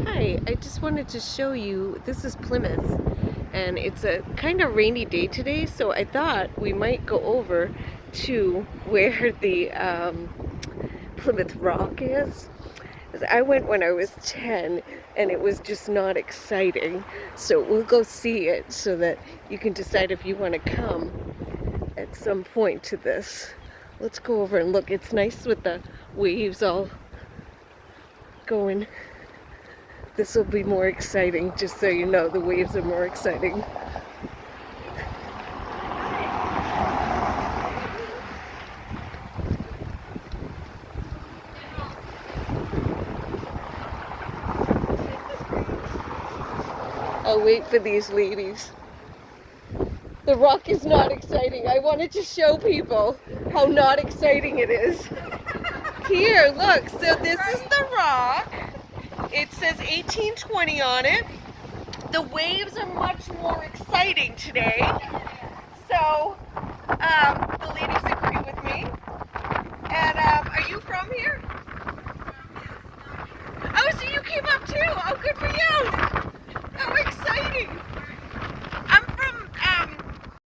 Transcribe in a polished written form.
Hi, I just wanted to show you, this is Plymouth, and it's a kind of rainy day today, so I thought we might go over to where the Plymouth Rock is. 'Cause I went when I was 10, and it was just not exciting, so we'll go see it so that you can decide if you want to come at some point to this. Let's go over and look. It's nice with the waves all going. This will be more exciting, just so you know, the waves are more exciting. I'll wait for these ladies. The rock is not exciting. I wanted to show people how not exciting it is. Here, look, so this is the rock. It says 1820 on it. The waves are much more exciting today. So, the ladies agree with me. And are you from here? Oh, so you came up too. Oh, good for you.